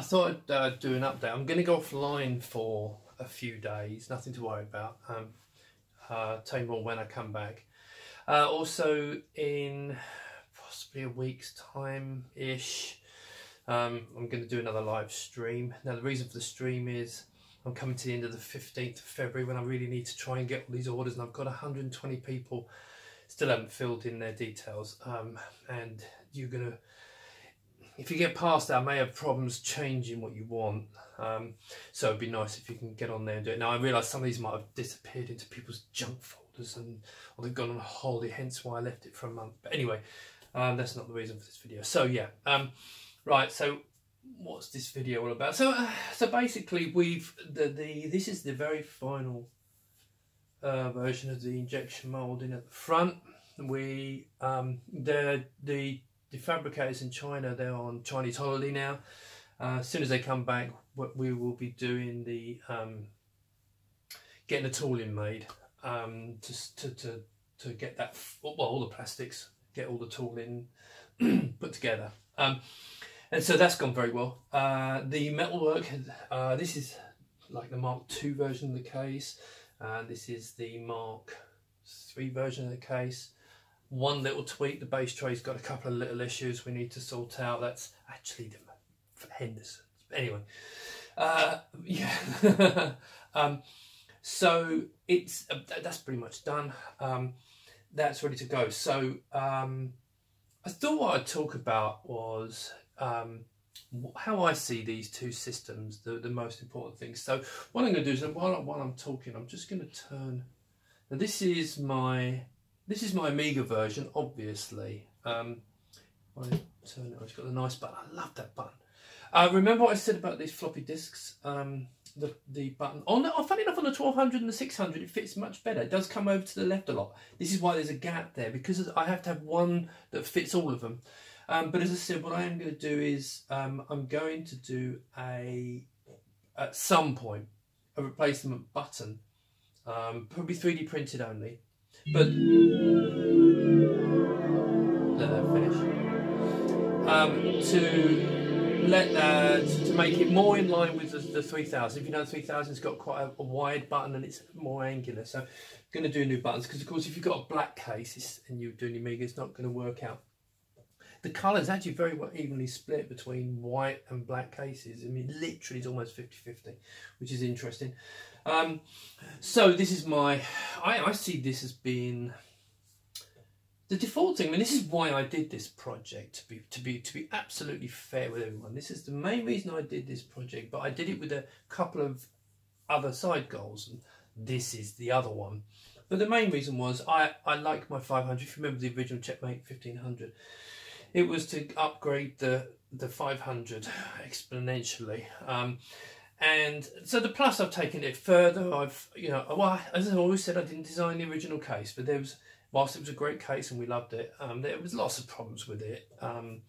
thought I'd do an update. I'm going to go offline for a few days, nothing to worry about. Tell you more when I come back. Also, in possibly a week's time-ish, I'm going to do another live stream. Now, the reason for the stream is I'm coming to the end of the 15th of February when I really need to try and get all these orders, and I've got 120 people still haven't filled in their details. And you're going to, if you get past that, I may have problems changing what you want. So it'd be nice if you can get on there and do it. Now, I realise some of these might have disappeared into people's junk folders, or they've gone on holiday, hence why I left it for a month. But anyway, that's not the reason for this video. So yeah, right. So what's this video all about? So basically, this is the very final version of the injection moulding at the front. The fabricators in China, they're on Chinese holiday now. As soon as they come back, we will be doing the getting the tooling made to get that, well, all the plastics, get all the tooling put together. And so that's gone very well. The metalwork, this is like the Mark II version of the case. This is the Mark III version of the case. One little tweak, the base tray's got a couple of little issues we need to sort out. That's actually the Henderson. Anyway, yeah. So it's that's pretty much done. That's ready to go. So I thought what I'd talk about was how I see these two systems, the most important things. So what I'm going to do is, while I'm talking, I'm just going to turn. Now this is my Amiga version, obviously. I turn it on, it's got the nice button. I love that button. Remember what I said about these floppy disks? The button funny enough, on the 1200 and the 600, it fits much better. It does come over to the left a lot. This is why there's a gap there, because I have to have one that fits all of them. But as I said, what I am going to do is I'm going to do at some point a replacement button, probably 3D printed only. But let that finish. To make it more in line with the 3000. If you know, the 3000's got quite a wide button and it's more angular. So I'm going to do new buttons, because of course if you've got a black case and you're doing Amiga, it's not going to work out. The colour is actually very well evenly split between white and black cases. I mean, literally it's almost 50-50, which is interesting. So this is I see this as being the default thing. I mean, this is why I did this project, to be absolutely fair with everyone. This is the main reason I did this project, but I did it with a couple of other side goals, and this is the other one. But the main reason was I like my 500. If you remember the original Checkmate 1500, it was to upgrade the 500 exponentially. And so the Plus, I've taken it further. Well, as I always said, I didn't design the original case, but whilst it was a great case and we loved it, there was lots of problems with it. A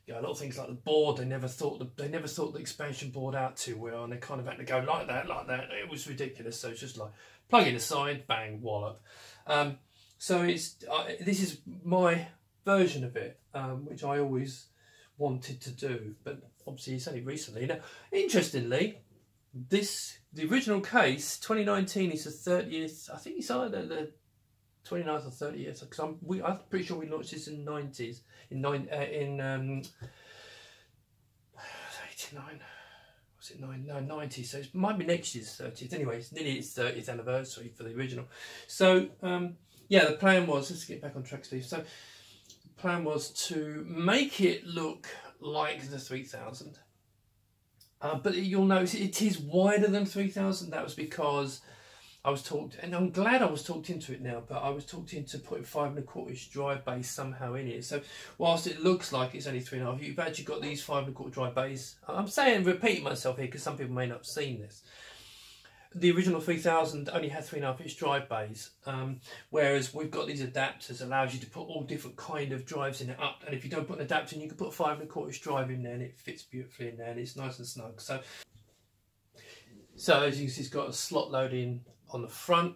lot of things like the board, they never thought the expansion board out too well, and they kind of had to go like that. It was ridiculous. So it's just like plug in a side, bang, wallop. So this is my version of it, which I always wanted to do, but obviously it's only recently. Now, interestingly, the original case 2019 is the 30th. I think it's either the 29th or 30th, because I'm pretty sure we launched this in the 90s, in 89. Was it 90? So it might be next year's 30th. Anyway, it's nearly its 30th anniversary for the original. So yeah, the plan was, let's get back on track, Steve. So the plan was to make it look like the 3000, but you'll notice it is wider than 3000. That was because I was talked, and I'm glad I was talked into it now, but I was talked into putting 5 1/4" drive bays somehow in it. So whilst it looks like it's only 3.5, you've actually got these 5 1/4" drive bays. I'm repeating myself here because some people may not have seen this. The original 3000 only had 3.5" drive bays, whereas we've got these adapters, allows you to put all different kind of drives in it up. And if you don't put an adapter in, you can put a 5 1/4" drive in there, and it fits beautifully in there, and it's nice and snug. So as you can see, it's got a slot loading on the front,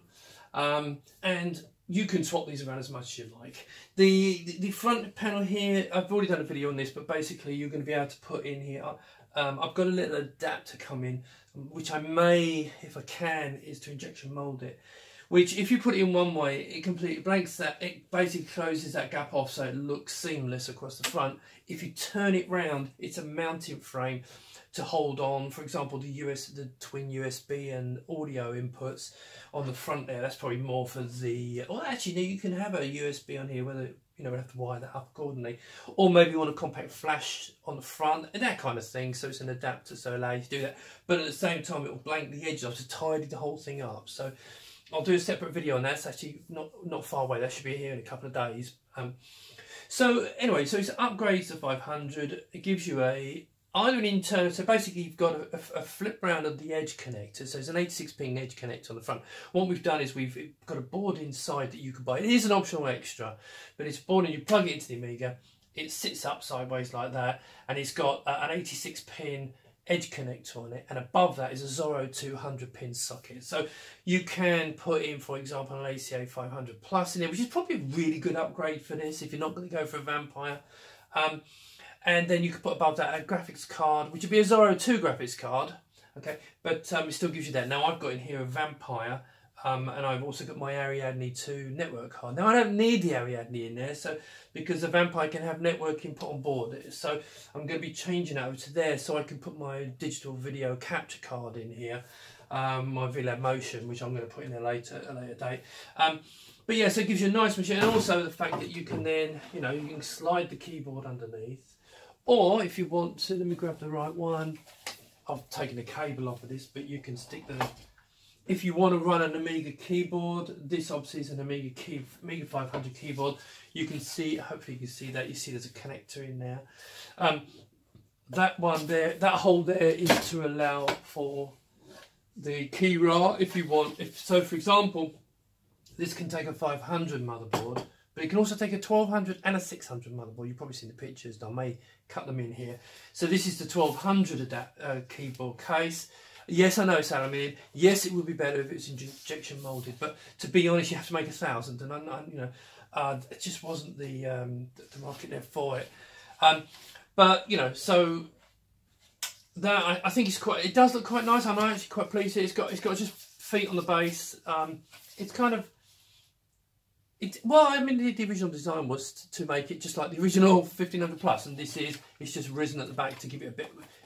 and you can swap these around as much as you like. The front panel here, I've already done a video on this, but basically you're going to be able to put in here, I've got a little adapter come in, which I may, if I can, is to injection mould it. Which, if you put it in one way, it completely blanks that, it basically closes that gap off so it looks seamless across the front. If you turn it round, it's a mounting frame to hold on, for example, the twin USB and audio inputs on the front there. That's probably more for the, well actually no, you can have a USB on here, whether, you know, we have to wire that up accordingly. Or maybe you want a compact flash on the front, and that kind of thing, so it's an adapter, so it allows you to do that. But at the same time, it will blank the edges off to tidy the whole thing up. So I'll do a separate video on that. It's actually not far away. That should be here in a couple of days. So anyway, so it's upgrades to 500. It gives you either an internal, so basically you've got a flip round of the edge connector. So there's an 86-pin edge connector on the front. What we've done is we've got a board inside that you can buy. It is an optional extra, but it's a board and you plug it into the Amiga. It sits up sideways like that, and it's got an 86-pin edge connector on it, and above that is a Zorro 200-pin socket. So you can put in, for example, an ACA 500 Plus in it, which is probably a really good upgrade for this if you're not going to go for a Vampire. And then you can put above that a graphics card, which would be a Zorro 2 graphics card, okay, but it still gives you that. Now I've got in here a Vampire, and I've also got my Ariadne 2 network card. Now I don't need the Ariadne in there, so because the Vampire can have networking put on board, so I'm going to be changing it over to there so I can put my digital video capture card in here, my VLab Motion, which I'm going to put in there later, at a later date. But yeah, so it gives you a nice machine, and also the fact that you can then, you know, you can slide the keyboard underneath, or if you want to, let me grab the right one. I've taken the cable off of this, but you can stick the, if you want to run an Amiga keyboard, this obviously is an Amiga 500 keyboard. You can see, hopefully you can see that. You see there's a connector in there. That one there, that hole there is to allow for the key raw if you want. So for example, this can take a 500 motherboard, but it can also take a 1200 and a 600 motherboard. You've probably seen the pictures, I may cut them in here. So this is the 1200 keyboard case. Yes, I know, Sarah. I mean, yes, it would be better if it was injection molded, but to be honest, you have to make 1,000, and you know, it just wasn't the market there for it. But you know, so that I think it's quite. It does look quite nice. I'm actually quite pleased. It's got just feet on the base. It's kind of. Well, I mean, the original design was to make it just like the original 1500 Plus, and it's just risen at the back to give it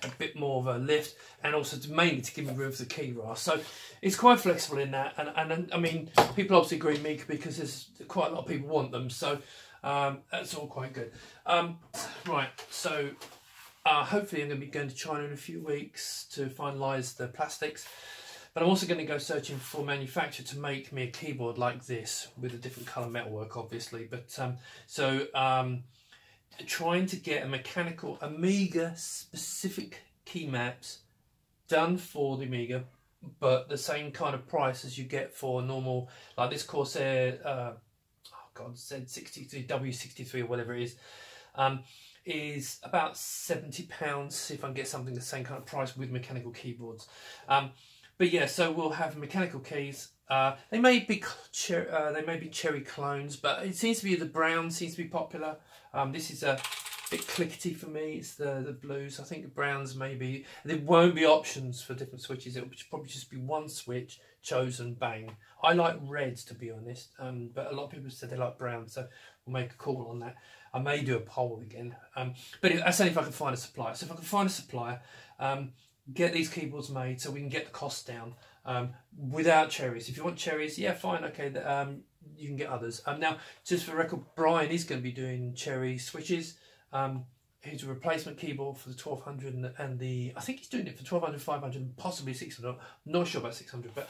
a bit more of a lift, and also mainly to give me room for the key rail. So it's quite flexible in that, and I mean, people obviously agree with me because there's quite a lot of people want them, so that's all quite good. Right, so hopefully I'm going to be going to China in a few weeks to finalise the plastics. But I'm also going to go searching for a manufacturer to make me a keyboard like this with a different colour metalwork, obviously. But trying to get a mechanical Amiga specific key maps done for the Amiga, but the same kind of price as you get for normal, like this Corsair, Z63, W63 or whatever it is about £70 if I can get something the same kind of price with mechanical keyboards. But yeah, so we'll have mechanical keys. They may be cherry clones, but it seems to be the brown seems to be popular. This is a bit clickety for me. It's the blues. I think the browns maybe. There won't be options for different switches. It'll probably just be one switch chosen. Bang. I like reds, to be honest, but a lot of people said they like brown, so we'll make a call on that. I may do a poll again, but that's only if I can find a supplier. So if I can find a supplier. Get these keyboards made so we can get the costs down without cherries. If you want cherries, yeah, fine, okay, you can get others. Now, just for record, Brian is going to be doing cherry switches. He's a replacement keyboard for the 1200 and the, I think he's doing it for 1200, 500, possibly 600. I'm not sure about 600, but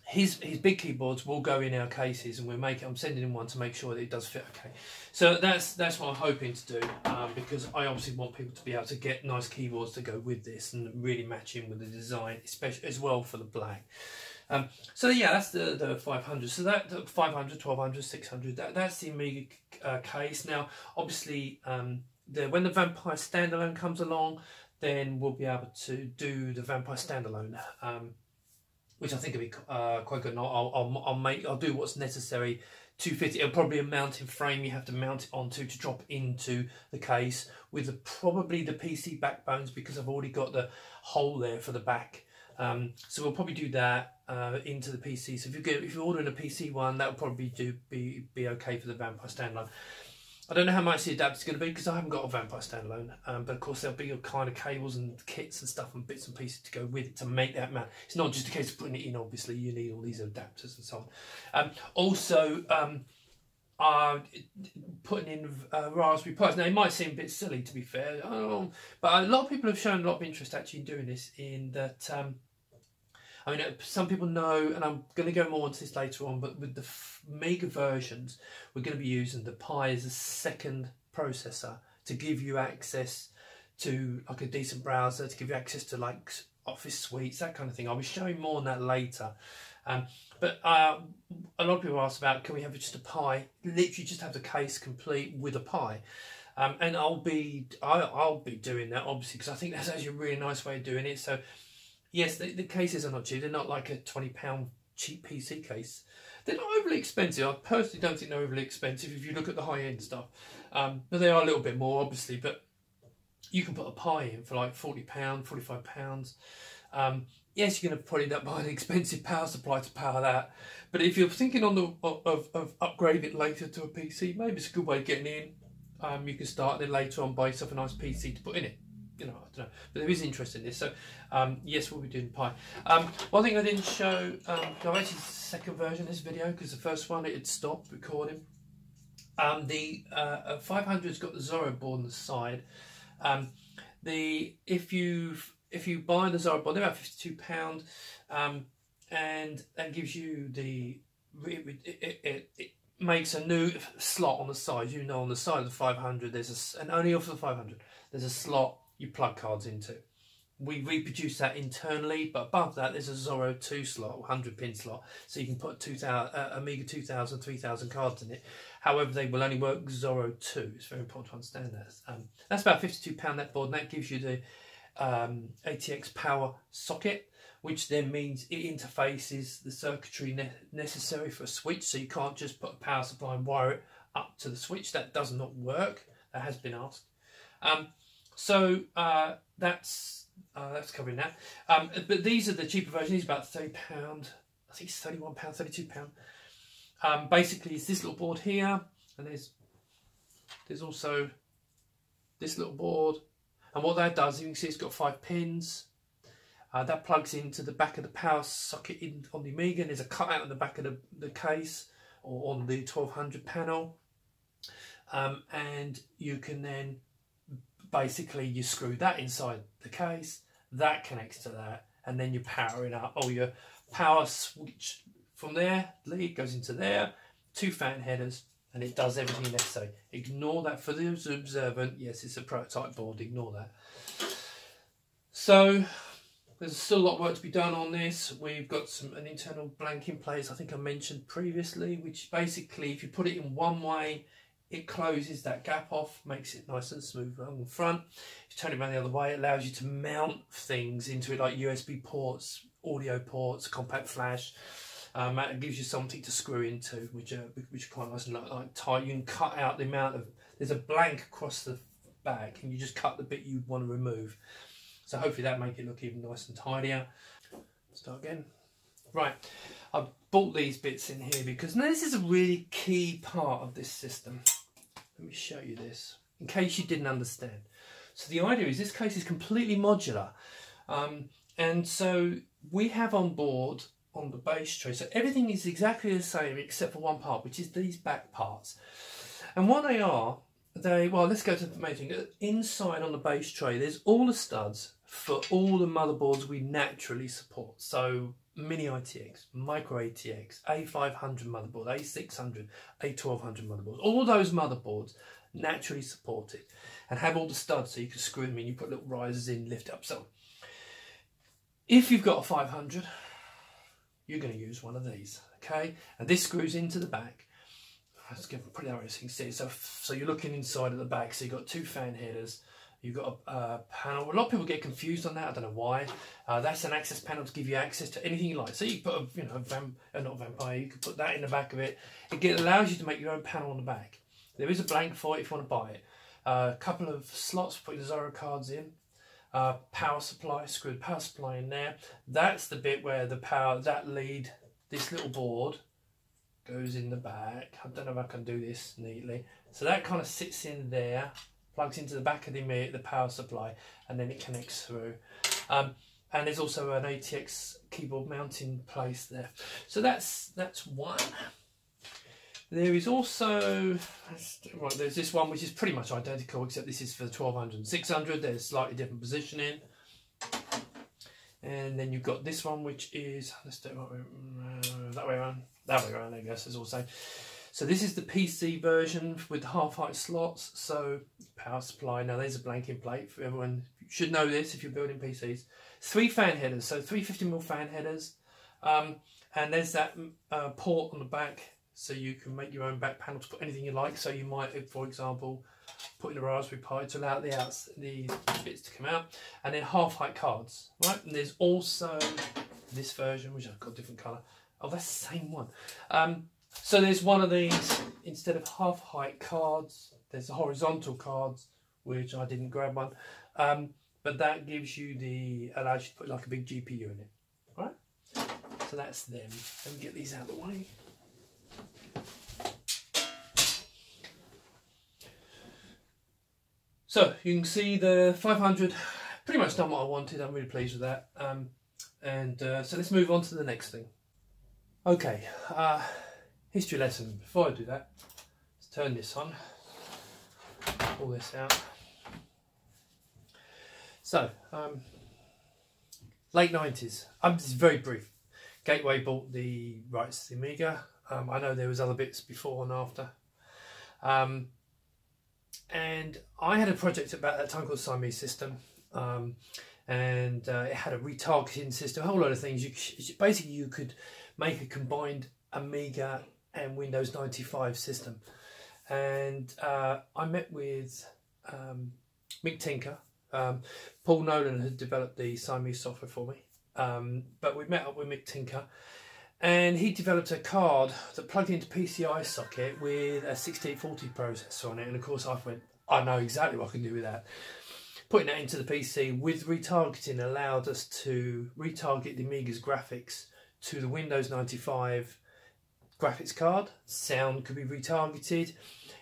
his big keyboards will go in our cases, and I'm sending him one to make sure that it does fit okay. So that's what I'm hoping to do, because I obviously want people to be able to get nice keyboards to go with this and really match in with the design, especially as well for the black. So yeah, that's the 500. So that the 500, 1200, 600. That's the Amiga case. Now, obviously, when the Vampire standalone comes along, then we'll be able to do the Vampire standalone. which I think will be quite good. And I'll do what's necessary to fit it. It'll probably be a mounting frame you have to mount it onto to drop into the case with probably the PC backbones, because I've already got the hole there for the back. So we'll probably do that into the PC. So if you're ordering a PC one, that will probably be okay for the Vampire standalone. I don't know how much the adapter's going to be because I haven't got a Vampire standalone, but of course there'll be all kind of cables and kits and stuff and bits and pieces to go with it to make that mount. It's not just a case of putting it in, obviously you need all these adapters and so on. Also, putting in Raspberry Pis. Now it might seem a bit silly, to be fair, but a lot of people have shown a lot of interest actually in doing this, in that I mean, some people know, and I'm going to go more into this later on, but with the Amiga versions, we're going to be using the Pi as a second processor to give you access to like a decent browser, to give you access to like Office suites, that kind of thing. I'll be showing more on that later. But a lot of people ask about, can we have just a Pi? Literally just have the case complete with a Pi. And I'll be doing that, obviously, because I think that's actually a really nice way of doing it. So yes, the cases are not cheap. They're not like a £20 cheap PC case. They're not overly expensive. I personally don't think they're overly expensive if you look at the high-end stuff. But they are a little bit more, obviously. But you can put a Pi in for like £40, £45. Yes, you're going to probably end up buying an expensive power supply to power that. But if you're thinking of upgrading it later to a PC, maybe it's a good way of getting in. You can start, then later on buy yourself a nice PC to put in it. You know, I don't know, but there is interest in this. So yes, we'll be doing Pi. One thing I didn't show, no, actually the second version of this video, because the first one it had stopped recording. The 500's got the Zorro board on the side. If you buy the Zorro board, they're about £52, and that gives you the it makes a new slot on the side. You know, on the side of the 500, there's and only off the 500, there's a slot you plug cards into. We reproduce that internally, but above that there's a Zorro 2 slot, 100 pin slot, so you can put Amiga 2000, 3000 cards in it. However, they will only work Zorro 2. It's very important to understand that. That's about £52, that board, and that gives you the ATX power socket, which then means it interfaces the circuitry necessary for a switch, so you can't just put a power supply and wire it up to the switch. That does not work. That has been asked. So that's covering that. But these are the cheaper versions. These are about £30. I think it's £31, £32. Basically, it's this little board here, and there's also this little board. And what that does, you can see it's got 5 pins. That plugs into the back of the power socket on the Amiga, and there's a cutout on the back of the case or on the 1200 panel. And you can then basically you screw that inside the case, that connects to that, and then you're powering up. Oh, your power switch from there, lead goes into there, 2 fan headers, and it does everything necessary. Ignore that for the observant. Yes, it's a prototype board, ignore that. So there's still a lot of work to be done on this. We've got an internal blank in place, I think I mentioned previously, which basically if you put it in one way, it closes that gap off, makes it nice and smooth along the front. If you turn it around the other way, it allows you to mount things into it, like USB ports, audio ports, compact flash. It gives you something to screw into, which are quite nice and like tight. You can cut out the amount of, there's a blank across the back, and you just cut the bit you want to remove. So hopefully that make it look even nice and tidier. Start again. Right, I've bought these bits in here because now this is a really key part of this system. Let me show you this, in case you didn't understand. So the idea is this case is completely modular. And so we have on board, on the base tray, so everything is exactly the same except for one part, which is these back parts. And what they are, well, let's go to the main thing. Inside on the base tray, there's all the studs for all the motherboards we naturally support. So Mini ITX, Micro ATX, A500 motherboard, A600, A1200 motherboards. All those motherboards naturally supported and have all the studs so you can screw them in. You put little risers in, lift up. So if you've got a 500, you're going to use one of these, okay? And this screws into the back. Let's put it out so you can see. So you're looking inside of the back. So you've got 2 fan headers. You've got a panel. A lot of people get confused on that. I don't know why. That's an access panel to give you access to anything you like. So you put a, not vampire. You could put that in the back of it. It allows you to make your own panel on the back. There is a blank for it if you want to buy it. A couple of slots for putting the Zorro cards in. Power supply. Screw the power supply in there. That's the bit where the power, that lead, this little board goes in the back. I don't know if I can do this neatly. So that kind of sits in there. Plugs into the back of the power supply, and then it connects through. And there's also an ATX keyboard mounting place there. So that's one. There is also, right, there's this one which is pretty much identical, except this is for the 1200 and 600. There's slightly different positioning. And then you've got this one, which is, let's do it that way around. That way around, I guess, is also. So this is the PC version with half-height slots, so power supply. Now there's a blanking plate for everyone. You should know this if you're building PCs. 3 fan headers, so 3 50mm fan headers. And there's that port on the back, so you can make your own back panel to put anything you like. So you might, for example, put in a Raspberry Pi to allow the bits to come out. And then half-height cards, right? And there's also this version, which I've got a different colour. Oh, that's the same one. So there's one of these, instead of half-height cards, there's the horizontal cards, which I didn't grab one. But that gives you allows you to put like a big GPU in it, right? So that's them. Let me get these out of the way. So you can see the 500, pretty much done what I wanted. I'm really pleased with that. So let's move on to the next thing. Okay. History lesson. Before I do that, let's turn this on, pull this out. So, late 90s. This is very brief. Gateway bought the rights to the Amiga. I know there was other bits before and after. And I had a project about that time called Siamese System. It had a retargeting system, a whole lot of things. Basically, you could make a combined Amiga and Windows 95 system. And I met with Mick Tinker. Paul Nolan had developed the Siamese software for me. But we met up with Mick Tinker, and he developed a card that plugged into PCI socket with a 6840 processor on it. And of course I went, I know exactly what I can do with that. Putting that into the PC with retargeting allowed us to retarget the Amiga's graphics to the Windows 95 graphics card. Sound could be retargeted.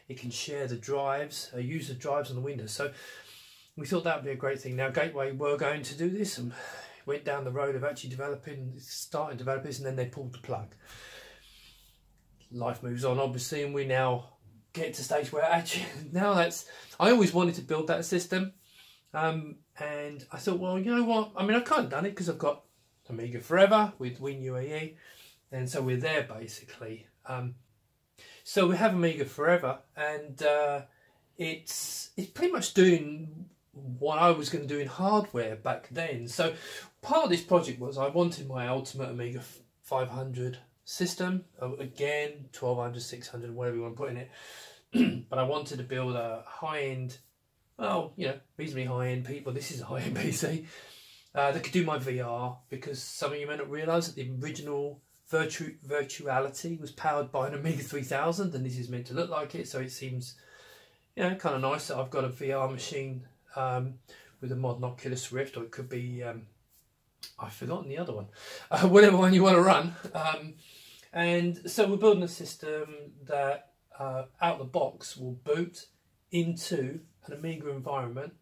It can share the drives, use the drives on the Windows. So we thought that would be a great thing. Now Gateway were going to do this and went down the road of actually starting to develop this, and then they pulled the plug. Life moves on, obviously, and we now get to a stage where actually now I always wanted to build that system, and I thought, well, you know what? I mean, I've kind of done it because I've got Amiga Forever with WinUAE, and so we're there basically. So we have Amiga Forever, and it's pretty much doing what I was going to do in hardware back then. So part of this project was I wanted my ultimate Amiga 500 system, again 1200, 600, whatever you want to put in it. But I wanted to build a high-end, well, you know, reasonably high-end people. This is a high-end PC that could do my VR, because some of you may not realise that the original Virtuality was powered by an Amiga 3000, and this is meant to look like it. So it seems, you know, kind of nice that I've got a VR machine with a modern Oculus Rift, or it could be, I've forgotten the other one, whatever one you want to run. And so we're building a system that out the box will boot into an Amiga environment.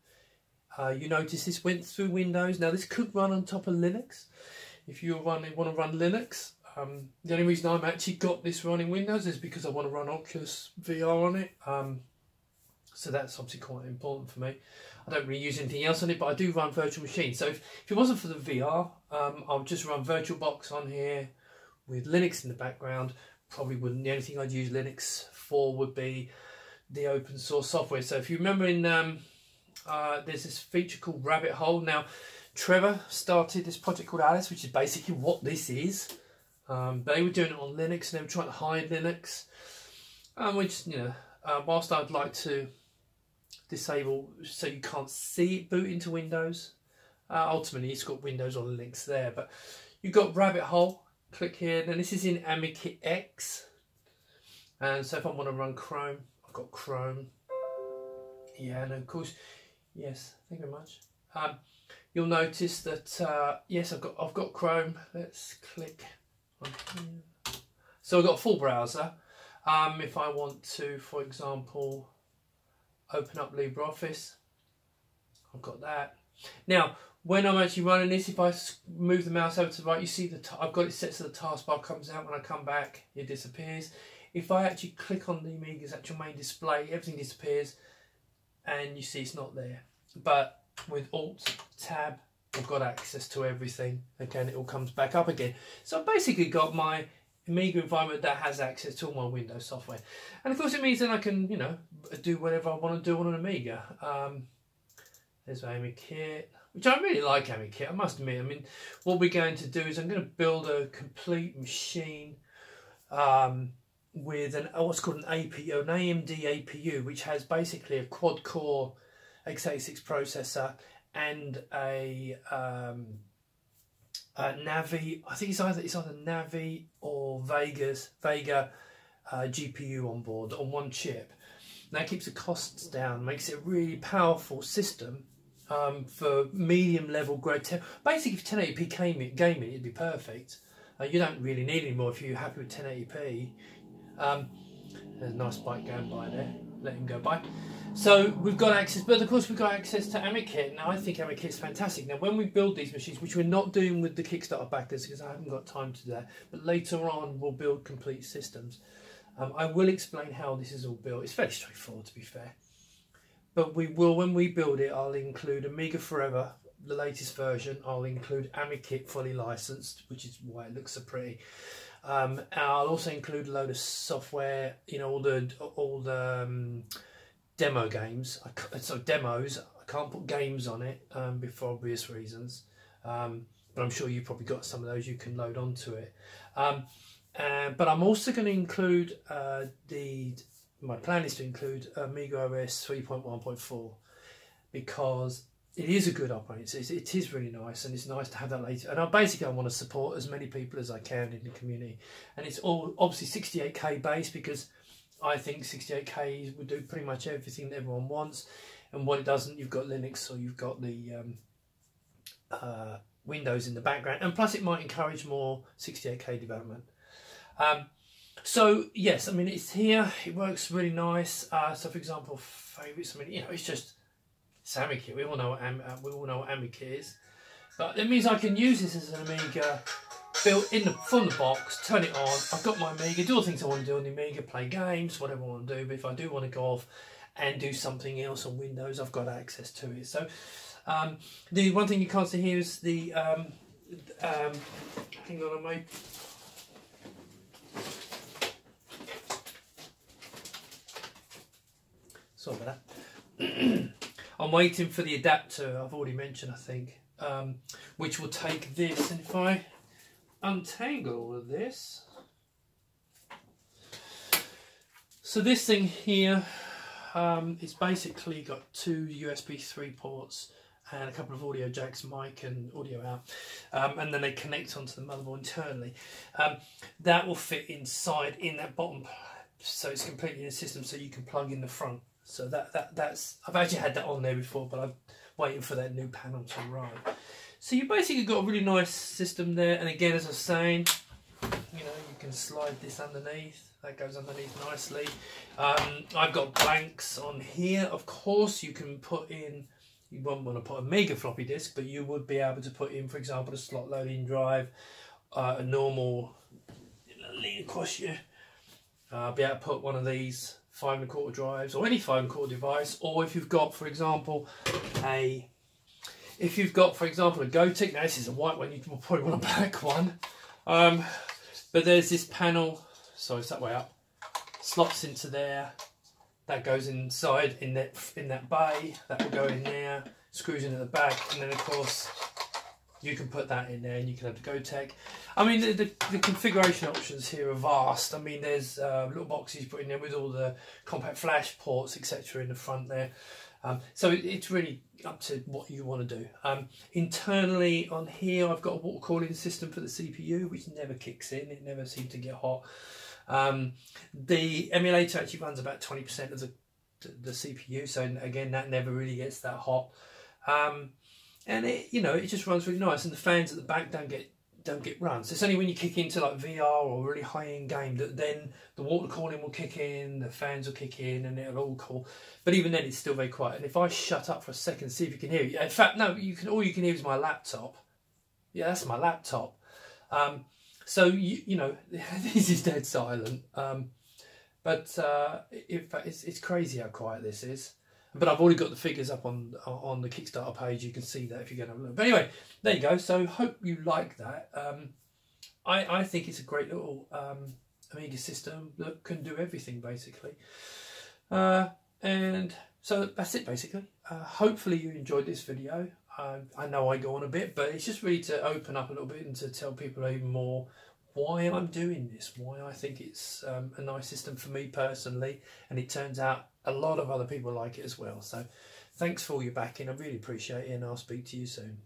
You notice this went through Windows. Now this could run on top of Linux. If you want to run Linux, the only reason I've actually got this running Windows is because I want to run Oculus VR on it. So that's obviously quite important for me. I don't really use anything else on it, but I do run virtual machines. So if it wasn't for the VR, I'll just run VirtualBox on here with Linux in the background. Probably wouldn't. The only thing I'd use Linux for would be the open source software. So if you remember in, there's this feature called Rabbit Hole. Now, Trevor started this project called Alice, which is basically what this is. They were doing it on Linux, and they were trying to hide Linux. Which, you know, whilst I'd like to disable so you can't see it boot into Windows. Ultimately, it's got Windows on the links there, but you've got Rabbit Hole. Click here, and this is in AmiKit X. And so if I want to run Chrome, I've got Chrome. Yeah, and of course, yes, thank you very much. You'll notice that yes, I've got Chrome. Let's click on here. So I've got a full browser. If I want to, for example, open up LibreOffice, I've got that. Now, when I'm actually running this, if I move the mouse over to the right, you see I've got it set so the taskbar comes out. When I come back, it disappears. If I actually click on the Amiga's actual main display, everything disappears, and you see it's not there. But with Alt-Tab, I've got access to everything. Again, it all comes back up again. So I've basically got my Amiga environment that has access to all my Windows software. And of course it means that I can, you know, do whatever I want to do on an Amiga. There's AmiKit, which I really like AmiKit, I must admit. I mean, what we're going to do is I'm going to build a complete machine with what's called an APU, an AMD APU, which has basically a quad-core x86 processor and a Navi. I think it's either Navi or Vega GPU on board on one chip. That keeps the costs down, makes it a really powerful system for medium level grade. Basically, if 1080p gaming, it'd be perfect. You don't really need any more if you're happy with 1080p. There's a nice bike going by there. Let him go by. So we've got access, but of course we've got access to AmiKit. Now I think AmiKit is fantastic. Now when we build these machines, which we're not doing with the Kickstarter backers because I haven't got time to do that, but later on we'll build complete systems. I will explain how this is all built. It's fairly straightforward, to be fair. But we will, when we build it, I'll include Amiga Forever, the latest version. I'll include AmiKit fully licensed, which is why it looks so pretty. I'll also include a load of software, you know, all the demo games. So demos. I can't put games on it for obvious reasons. But I'm sure you've probably got some of those you can load onto it. But I'm also going to include my plan is to include Amiga OS 3.1.4 because it is a good operating system. It is really nice, and it's nice to have that later. And I want to support as many people as I can in the community. And it's all obviously 68K based because I think 68K would do pretty much everything that everyone wants. And what it doesn't, you've got Linux or you've got the Windows in the background. And plus it might encourage more 68K development. So yes, I mean it's here. It works really nice. So for example, favorites. I mean, you know, it's just AmiKit. We all know what AmiKit is, but it means I can use this as an Amiga built in from the box. Turn it on. I've got my Amiga. Do all the things I want to do on the Amiga. Play games, whatever I want to do. But if I do want to go off and do something else on Windows, I've got access to it. So the one thing you can't see here is the hang on, I might. Sorry about that. I'm waiting for the adapter I've already mentioned, I think, which will take this. And if I untangle all of this, so this thing here is basically got two USB 3 ports and a couple of audio jacks, mic and audio out, and then they connect onto the motherboard internally. That will fit inside in that bottom, so it's completely in the system, so you can plug in the front. So that's I've actually had that on there before, but I'm waiting for that new panel to arrive. So you basically got a really nice system there, and again, as I was saying, you know, you can slide this underneath. That goes underneath nicely. I've got blanks on here. Of course, you can put in. You won't want to put a mega floppy disk, but you would be able to put in, for example, a slot loading drive, a normal lean across you. Be able to put one of these 5 1/4 drives or any 5 1/4 device, or if you've got, for example, a Gotek. Now this is a white one, you will probably want a black one. But there's this panel, so it's that way up, slots into there. That goes inside in that bay. That will go in there, screws into the back, and then of course you can put that in there, and you can have the Gotek. I mean, the configuration options here are vast. I mean, there's little boxes you put in there with all the compact flash ports, etc. in the front there. So it's really up to what you want to do. Internally on here, I've got a water cooling system for the CPU, which never kicks in. It never seems to get hot. The emulator actually runs about 20% of the CPU, so again, that never really gets that hot. And it, you know, it just runs really nice, and the fans at the back don't get run. So it's only when you kick into like VR or a really high-end game that then the water cooling will kick in, the fans will kick in, and it'll all cool. But even then, it's still very quiet. And if I shut up for a second, see if you can hear it. In fact, no, you can. All you can hear is my laptop. Yeah, that's my laptop. So you know, this is dead silent. But in fact, it's crazy how quiet this is. But I've already got the figures up on the Kickstarter page. You can see that if you're going to have a look. But anyway, there you go. So hope you like that. I think it's a great little Amiga system that can do everything basically. And so that's it basically. Hopefully you enjoyed this video. I know I go on a bit, but it's just really to open up a little bit and to tell people even more why I'm doing this, why I think it's a nice system for me personally, and it turns out a lot of other people like it as well. So thanks for all your backing, I really appreciate it, and I'll speak to you soon.